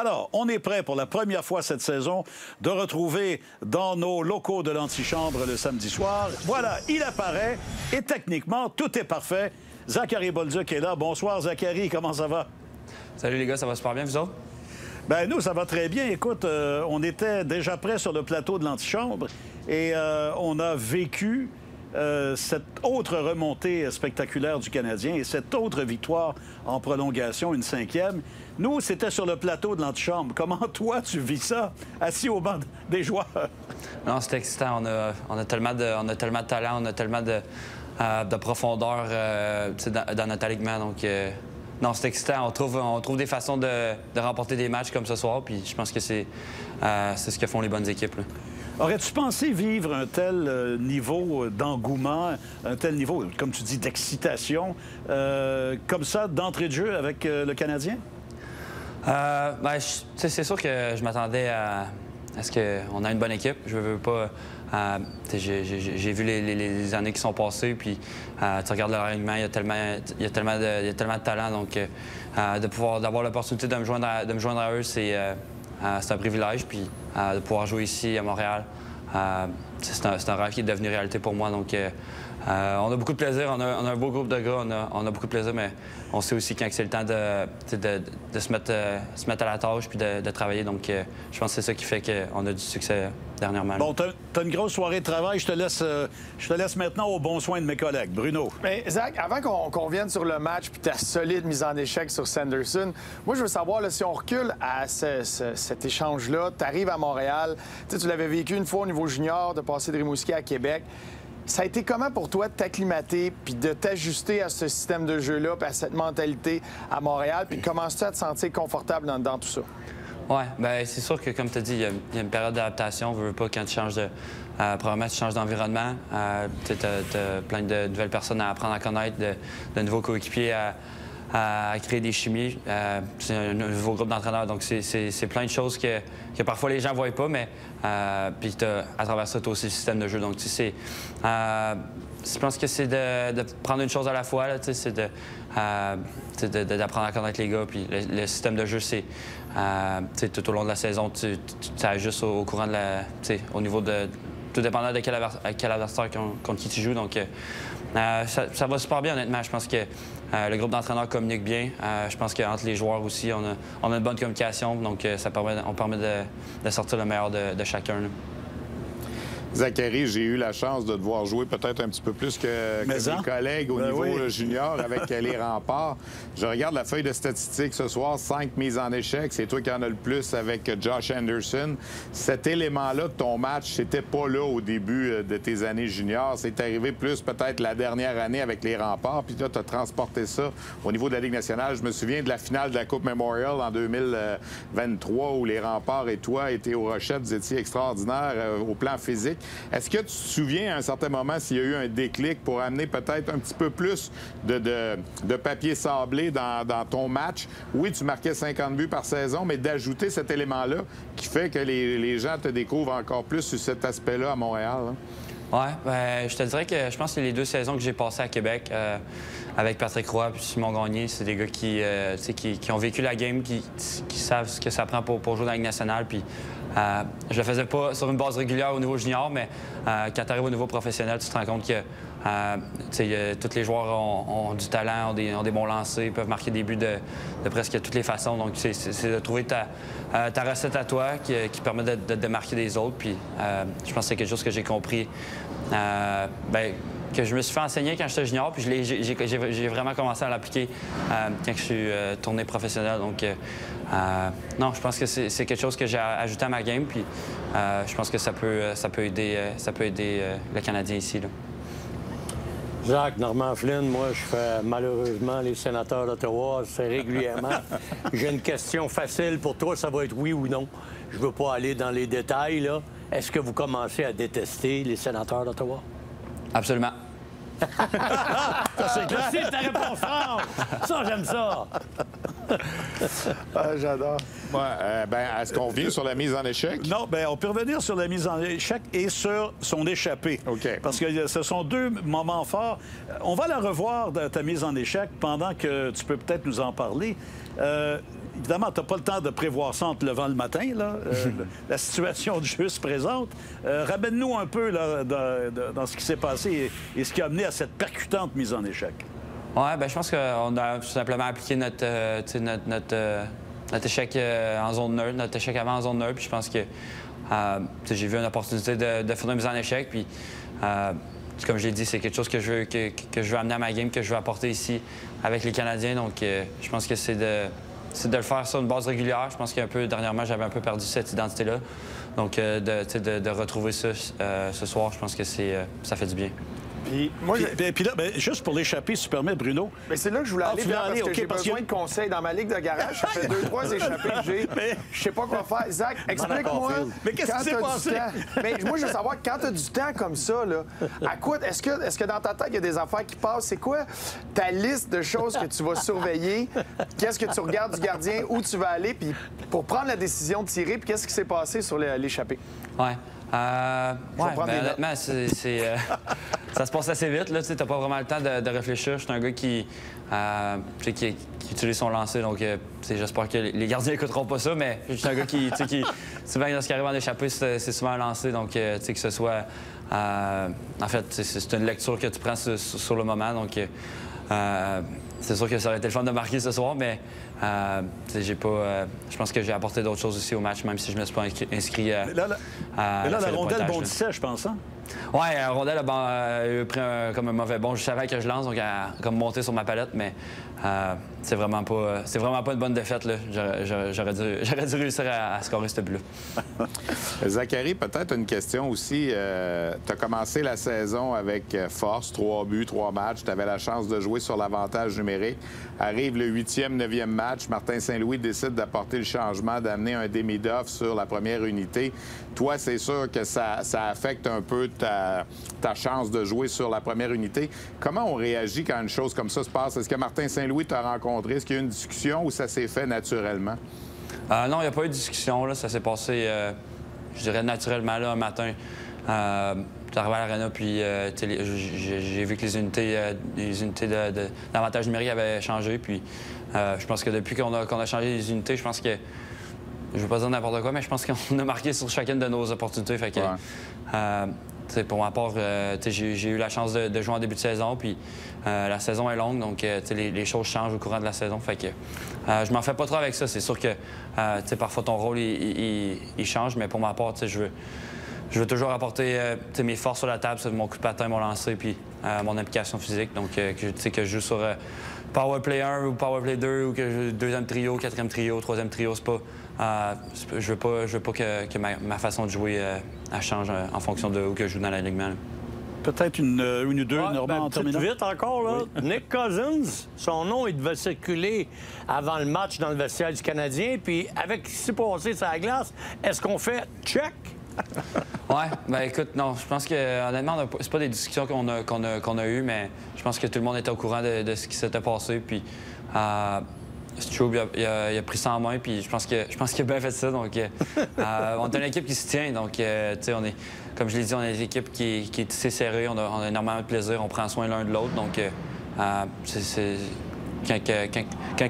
Alors, on est prêt pour la première fois cette saison de retrouver dans nos locaux de l'antichambre le samedi soir. Voilà, il apparaît et techniquement, tout est parfait. Zachary Bolduc est là. Bonsoir, Zachary. Comment ça va? Salut les gars, ça va super bien, vous autres? Ben nous, ça va très bien. Écoute, on était déjà prêt sur le plateau de l'antichambre et on a vécu cette autre remontée spectaculaire du Canadien et cette autre victoire en prolongation, une 5e. Nous, c'était sur le plateau de l'antichambre. Comment, toi, tu vis ça, assis au banc des joueurs? Non, c'est excitant. On a tellement de talent, on a tellement de profondeur dans notre alignement. Donc, non, c'est excitant. On trouve des façons de remporter des matchs comme ce soir. Puis je pense que c'est ce que font les bonnes équipes, là. Aurais-tu pensé vivre un tel niveau d'engouement, un tel niveau, comme tu dis, d'excitation, comme ça, d'entrée de jeu avec le Canadien? C'est sûr que je m'attendais à ce qu'on ait une bonne équipe. Je veux pas... j'ai vu les années qui sont passées, puis tu regardes le règlement, il y a tellement de talent. Donc, d'avoir l'opportunité de me joindre à eux, c'est un privilège. Puis de pouvoir jouer ici à Montréal, c'est un rêve qui est devenu réalité pour moi. Donc, on a beaucoup de plaisir. On a un beau groupe de gars. On a beaucoup de plaisir, mais on sait aussi quand c'est le temps de se mettre à la tâche puis de travailler. Donc, je pense que c'est ça qui fait qu'on a du succès dernièrement. Bon, t'as une grosse soirée de travail. Je te laisse maintenant au bon soin de mes collègues. Bruno. Mais Zach, avant qu'on revienne sur le match puis ta solide mise en échec sur Sanderson, moi, je veux savoir, là, si on recule à cet échange-là, tu arrives à Montréal, tu l'avais vécu une fois au niveau junior, de passer de Rimouski à Québec. Ça a été comment pour toi de t'acclimater puis de t'ajuster à ce système de jeu-là puis à cette mentalité à Montréal? Puis commences-tu à te sentir confortable dans tout ça? Oui, bien, c'est sûr que, comme tu as dit, il y a une période d'adaptation. On ne veut pas quand tu changes probablement, tu changes d'environnement. Tu as plein de nouvelles personnes à apprendre à connaître, de nouveaux coéquipiers à créer des chimies. C'est un nouveau groupe d'entraîneurs. Donc, c'est plein de choses que parfois les gens ne voient pas, mais puis à travers ça, tu as aussi le système de jeu. Donc, tu sais, je pense que c'est de prendre une chose à la fois. C'est d'apprendre à connaître les gars. Puis le système de jeu, c'est tout au long de la saison, tu ajustes au courant de au niveau de... Tout dépendant de quel adversaire contre qui tu joues. Donc, ça va super bien, honnêtement. Je pense que le groupe d'entraîneurs communique bien. Je pense qu'entre les joueurs aussi, on a une bonne communication. Donc, on permet de sortir le meilleur de chacun, là. Zachary, j'ai eu la chance de te voir jouer peut-être un petit peu plus que mes collègues au niveau junior avec les Remparts. Je regarde la feuille de statistiques ce soir, 5 mises en échec. C'est toi qui en as le plus avec Josh Anderson. Cet élément-là de ton match, c'était pas là au début de tes années juniors. C'est arrivé plus peut-être la dernière année avec les Remparts. Puis là, tu as transporté ça au niveau de la Ligue nationale. Je me souviens de la finale de la Coupe Memorial en 2023 où les Remparts et toi étiez au Rochette. Vous étiez extraordinaires au plan physique. Est-ce que tu te souviens à un certain moment s'il y a eu un déclic pour amener peut-être un petit peu plus de papier sablé dans ton match? Oui, tu marquais 50 buts par saison, mais d'ajouter cet élément-là qui fait que les gens te découvrent encore plus sur cet aspect-là à Montréal, hein? Oui, ben, je te dirais que je pense que les 2 saisons que j'ai passées à Québec avec Patrick Roy et Simon Gagné, c'est des gars qui ont vécu la game, qui savent ce que ça prend pour jouer dans la Ligue nationale. Puis je le faisais pas sur une base régulière au niveau junior, mais quand tu arrives au niveau professionnel, tu te rends compte que tous les joueurs ont du talent, ont des bons lancers, peuvent marquer des buts de presque toutes les façons. Donc, c'est de trouver ta recette à toi qui permet de démarquer des autres. Puis je pense que c'est quelque chose que j'ai compris. Que je me suis fait enseigner quand j'étais junior, puis j'ai vraiment commencé à l'appliquer quand je suis tourné professionnel. Donc, non, je pense que c'est quelque chose que j'ai ajouté à ma game, puis je pense que ça peut aider le Canadien ici, là. Jacques, Normand Flynn, moi, je fais malheureusement les Sénateurs d'Ottawa assez régulièrement. J'ai une question facile pour toi, ça va être oui ou non. Je ne veux pas aller dans les détails, là. Est-ce que vous commencez à détester les Sénateurs d'Ottawa? Absolument. C'est clair. C'est ta réponse franche. Ça, j'aime ça. J'adore. Ouais, est-ce qu'on revient sur la mise en échec? Non, bien, on peut revenir sur la mise en échec et sur son échappée. OK. Parce que ce sont 2 moments forts. On va la revoir, ta mise en échec, pendant que tu peux peut-être nous en parler. évidemment, tu n'as pas le temps de prévoir ça en te levant le matin, là. La situation de jeu se présente. Ramène-nous un peu là, dans ce qui s'est passé et ce qui a amené à cette percutante mise en échec. Oui, bien, je pense qu'on a tout simplement appliqué notre échec en zone neutre, notre échec avant en zone neutre. Puis je pense que j'ai vu une opportunité de faire une mise en échec. Puis, comme je l'ai dit, c'est quelque chose que je veux amener à ma game, que je veux apporter ici avec les Canadiens. Donc, je pense que c'est de le faire sur une base régulière. Je pense qu'un peu, dernièrement, j'avais un peu perdu cette identité-là. Donc, de retrouver ça ce soir, je pense que ça fait du bien. Puis là, juste pour l'échapper, si tu permets, Bruno. Mais c'est là que je voulais aller, parce que j'ai besoin de conseils. Dans ma ligue de garage, ça fait 2-3 échappés que j'ai. Je sais pas quoi faire. Zach, explique-moi. Mais qu'est-ce qui s'est passé? Mais moi, je veux savoir, quand tu as du temps comme ça, là, à quoi est-ce que dans ta tête, il y a des affaires qui passent? C'est quoi ta liste de choses que tu vas surveiller? Qu'est-ce que tu regardes du gardien? Où tu vas aller? Puis pour prendre la décision de tirer, puis qu'est-ce qui s'est passé sur l'échappée? Ouais. Honnêtement, ça se passe assez vite. Tu n'as pas vraiment le temps de réfléchir. Je suis un gars qui utilise son lancer. Donc, j'espère que les gardiens n'écouteront pas ça, mais je suis un gars qui souvent, lorsqu'il arrive en échappée, c'est souvent un lancer. Donc, que ce soit... en fait, c'est une lecture que tu prends sur le moment. Donc, c'est sûr que ça aurait été le fun de marquer ce soir, mais je pense que j'ai apporté d'autres choses aussi au match, même si je ne me suis pas inscrit la rondelle bondissait, je pense. Hein? Oui, la rondelle a pris comme un mauvais bond. Je savais que je lance, donc elle a comme monté sur ma palette, mais c'est vraiment pas une bonne défaite. J'aurais dû réussir à scorer ce but-là. Zachary, peut-être une question aussi. Tu as commencé la saison avec force, 3 buts, 3 matchs. Tu avais la chance de jouer sur l'avantage numérique. Arrive le 8e, 9e match. Martin Saint-Louis décide d'apporter le changement, d'amener un demi-doff sur la première unité. Toi, c'est sûr que ça affecte un peu ta chance de jouer sur la première unité. Comment on réagit quand une chose comme ça se passe? Est-ce que Martin Saint-Louis t'a rencontré? Est-ce qu'il y a eu une discussion ou ça s'est fait naturellement? Non, il n'y a pas eu de discussion. Là. Ça s'est passé, je dirais, naturellement là, un matin. J'arrivais à l'aréna, puis j'ai vu que les unités d'avantage numérique avaient changé. Puis je pense que depuis qu'on a changé les unités, je pense que... Je ne veux pas dire n'importe quoi, mais je pense qu'on a marqué sur chacune de nos opportunités. Fait que, pour ma part, j'ai eu la chance de jouer en début de saison, puis la saison est longue, donc les choses changent au courant de la saison. Fait que je m'en fais pas trop avec ça. C'est sûr que parfois ton rôle il change, mais pour ma part, je veux toujours apporter mes forces sur la table, mon coup de patin, mon lancer, puis mon implication physique. Donc, que je joue sur Power Play 1 ou Power Play 2, ou que je joue deuxième trio, quatrième trio, troisième trio, c'est pas... je veux pas que ma façon de jouer elle change en fonction de où que je joue dans l'alignement. Peut-être une ou deux, Normand, en terminant. Vite encore, là. Oui. Nick Cousins, son nom, il devait circuler avant le match dans le vestiaire du Canadien. Puis avec ce qui s'est passé sur la glace, est-ce qu'on fait check? Oui, bien écoute, non, je pense que honnêtement, c'est pas des discussions qu'on a eues, mais je pense que tout le monde était au courant de ce qui s'était passé. Puis Strub, il a pris ça en main, puis je pense qu'il a bien fait ça. Donc, on est une équipe qui se tient. Donc, on est, comme je l'ai dit, on est une équipe qui est tissée serrée. On a énormément de plaisir. On prend soin l'un de l'autre. Donc, quand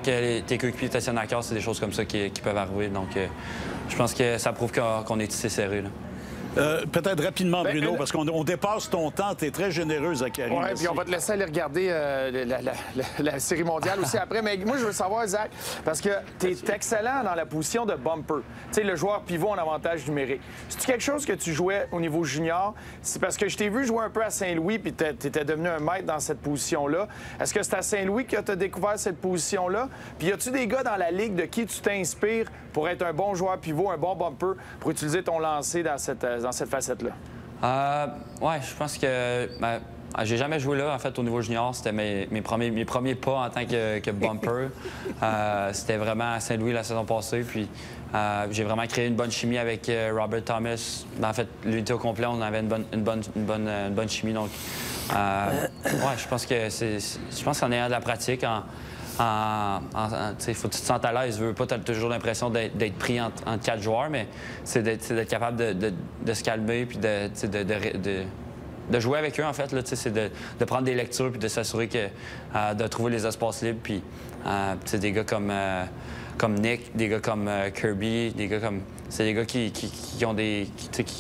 tes coéquipiers te tiennent à cœur, c'est des choses comme ça qui peuvent arriver. Donc, je pense que ça prouve qu'on est tissé serré. Là. Peut-être rapidement, Bruno, parce qu'on dépasse ton temps. Tu es très généreux, Zachary. Oui, puis on va te laisser aller regarder la Série mondiale aussi après. Mais moi, je veux savoir, Zach, parce que tu es excellent dans la position de bumper. Tu sais, le joueur pivot en avantage numérique. C'est quelque chose que tu jouais au niveau junior? C'est parce que je t'ai vu jouer un peu à Saint-Louis, puis tu étais devenu un maître dans cette position-là. Est-ce que c'est à Saint-Louis que tu as découvert cette position-là? Puis y a-tu des gars dans la Ligue de qui tu t'inspires pour être un bon joueur pivot, un bon bumper, pour utiliser ton lancer dans cette facette-là? Oui, je pense que... j'ai jamais joué là, en fait, au niveau junior. C'était mes premiers pas en tant que bumper. C'était vraiment à Saint-Louis la saison passée. Puis j'ai vraiment créé une bonne chimie avec Robert Thomas. En fait, l'unité au complet, on avait une bonne chimie. Donc, je pense qu'en ayant de la pratique, il faut que tu te sentes à l'aise. Tu veux pas, tu as toujours l'impression d'être pris entre 4 joueurs, mais c'est d'être capable de se calmer puis de jouer avec eux, en fait. C'est de prendre des lectures puis de s'assurer de trouver les espaces libres. Puis des gars comme comme Nick, des gars comme Kirby, des gars comme... C'est des gars qui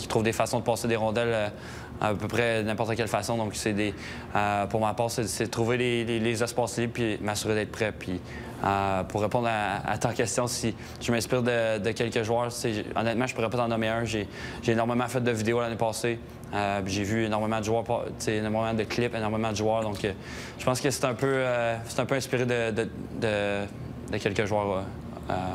trouvent des façons de passer des rondelles à peu près n'importe quelle façon. Donc, pour ma part, c'est trouver les espaces libres puis m'assurer d'être prêt. Puis, pour répondre à ta question, si je m'inspire de quelques joueurs, honnêtement, je pourrais pas t'en nommer un. J'ai énormément fait de vidéos l'année passée. J'ai vu énormément de joueurs, énormément de clips, énormément de joueurs. Donc, je pense que c'est un peu inspiré de quelques joueurs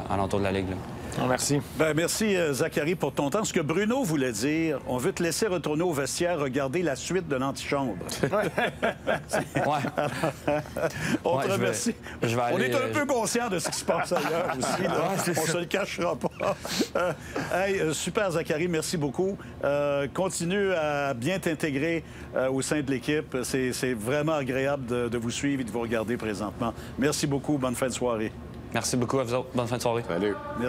alentour de la Ligue. Là. Oh, merci. Bien, merci, Zachary, pour ton temps. Ce que Bruno voulait dire, on veut te laisser retourner au vestiaire, regarder la suite de l'antichambre. On te remercie. On est un peu conscient de ce qui se passe ailleurs aussi. Là. On ne se le cachera pas. Super, Zachary, merci beaucoup. Continue à bien t'intégrer au sein de l'équipe. C'est vraiment agréable de vous suivre et de vous regarder présentement. Merci beaucoup. Bonne fin de soirée. Merci beaucoup à vous autres. Bonne fin de soirée. Salut. Merci.